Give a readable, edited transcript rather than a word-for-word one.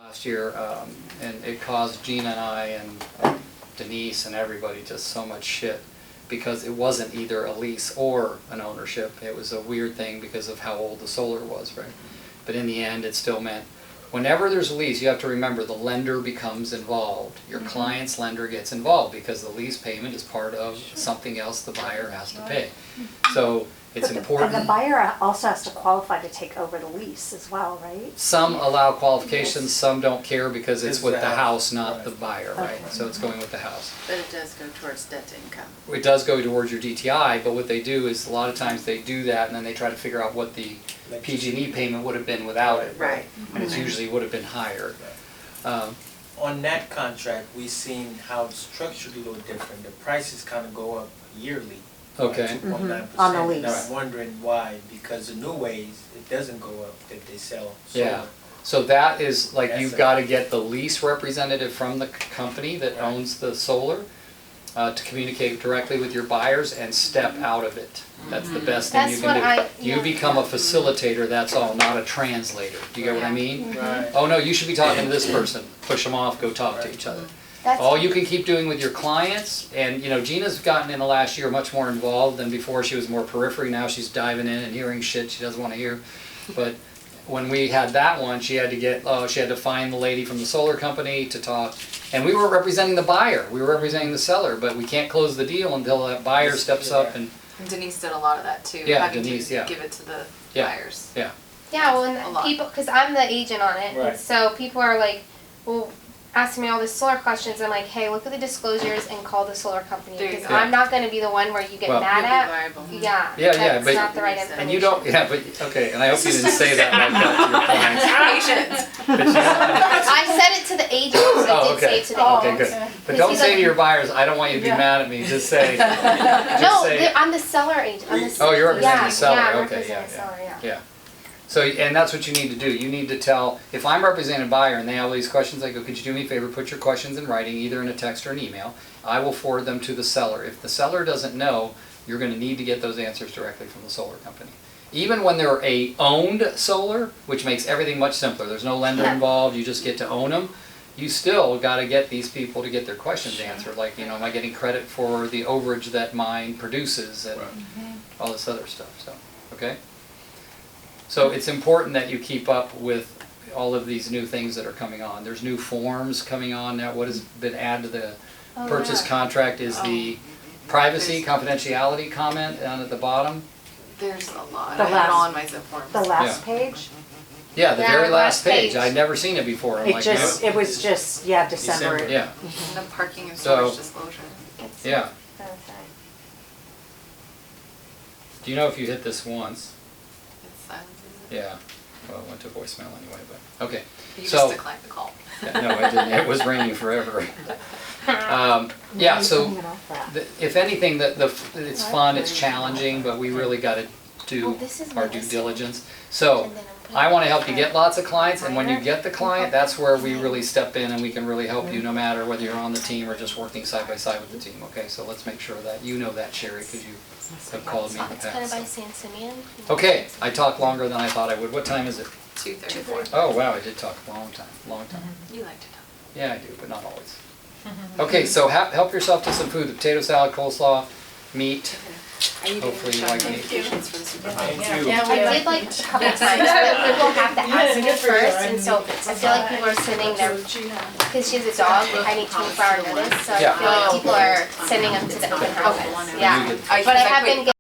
last year, and it caused Gina and I and Denise and everybody just so much shit because it wasn't either a lease or an ownership. It was a weird thing because of how old the solar was, right? But in the end, it still meant whenever there's a lease, you have to remember the lender becomes involved. Your client's lender gets involved because the lease payment is part of something else the buyer has to pay. So it's important. And the buyer also has to qualify to take over the lease as well, right? Some allow qualifications, some don't care because it's with the house, not the buyer, right? Okay. So it's going with the house. But it does go towards debt to income. It does go towards your DTI, but what they do is a lot of times they do that and then they try to figure out what the PG&E payment would have been without it. Right. And it's usually would have been higher. On that contract, we've seen how it's structured a little different. The prices kind of go up yearly. Okay. 2.9%. On the lease. And I'm wondering why, because the new ways, it doesn't go up if they sell Yeah. solar. So that is like That's you've it. got to get the lease representative from the company that Right. owns the solar to communicate directly with your buyers and step out of it. That's the best thing you That's can do. what You yeah. become a facilitator, that's all, not a translator. Do you get what I mean? Right. Oh no, you should be talking to this person. Push them off, go talk to each other. That's All you can keep doing with your clients, and you know, Gina's gotten in the last year much more involved than before. She was more periphery, now she's diving in and hearing shit she doesn't want to hear. But when we had that one, she had to find the lady from the solar company to talk. And we were representing the buyer, we were representing the seller, but we can't close the deal until that buyer steps up and, And Denise did a lot of that too. Yeah, having Denise, to yeah. give it to the Yeah. buyers. yeah. Yeah, well, A and lot. people, because I'm the agent on it, Right. and so people are like, well, asking me all these solar questions. I'm like, hey, look at the disclosures and call the solar company There you because go. I'm not going to to be the one where you get Well- mad You'll be at. liable. Yeah, Yeah, yeah, that's but- not the right information. And you don't, yeah, but, okay, and I hope you didn't say that like that to your clients. Patience. But you don't- I said it to the agent, so I Oh, did say okay. it to the Okay, agent. good. But Because don't he's say like- to your buyers, I don't want you to be mad at me, just say, No, say- I'm the seller agent. I'm the Oh, you're representing yeah, the seller, yeah, I'm okay, representing yeah, the seller, yeah. yeah. So, and that's what you need to do. You need to tell, if I'm representing a buyer and they have all these questions, I go, could you do me a favor, put your questions in writing, either in a text or an email. I will forward them to the seller. If the seller doesn't know, you're gonna need to get those answers directly from the solar company. Even when they're a owned solar, which makes everything much simpler, there's no lender involved, you just get to own them, you still gotta get these people to get their questions answered, like, you know, am I getting credit for the overage that mine produces and all this other stuff, so, okay? So it's important that you keep up with all of these new things that are coming on. There's new forms coming on now. What has been added to the Oh, purchase yeah. contract is the privacy, confidentiality comment down at the bottom. There's a lot. The I had it all last- in my zip forms. The last page, Yeah, the Yeah, very the last last page. page. I'd never seen it before. I'm it like, just, it was just, yeah, December. December. yeah, The parking and So- storage disclosure. yeah. Okay. Do you know if you hit this once? It's silent. Yeah. Well, it went to voicemail anyway, but, okay. You So- just declined the call. Yeah, no, I didn't. It was raining forever. Yeah, so Turning it off that. if anything, it's fun, it's challenging, but we really got to do Oh, this is our what due this is. diligence. So And then I'm putting I want to it help you get lots of clients, and when you higher. get the client, that's where we really step in and we can really help you no matter whether you're on the team or just working side by side with the team, okay? So let's make sure that you know that, Sherry, because you have called me in the It's kind of by past. San Simeon. Okay, I talked longer than I thought I would. What time is it? 2:34. Oh, wow, I did talk a long time, long time. You like to talk. Yeah, I do, but not always. Okay, so help yourself to some food, potato salad, coleslaw, meat. Are you Hopefully doing you like notifications for the supervisor? Thank you. I did like a couple times, but people have to ask me first, and so I feel like people are sending their, because she has a dog, I need 24-hour notice, so I Yeah. feel like people are sending them to the open house. Yeah, You did. but I have been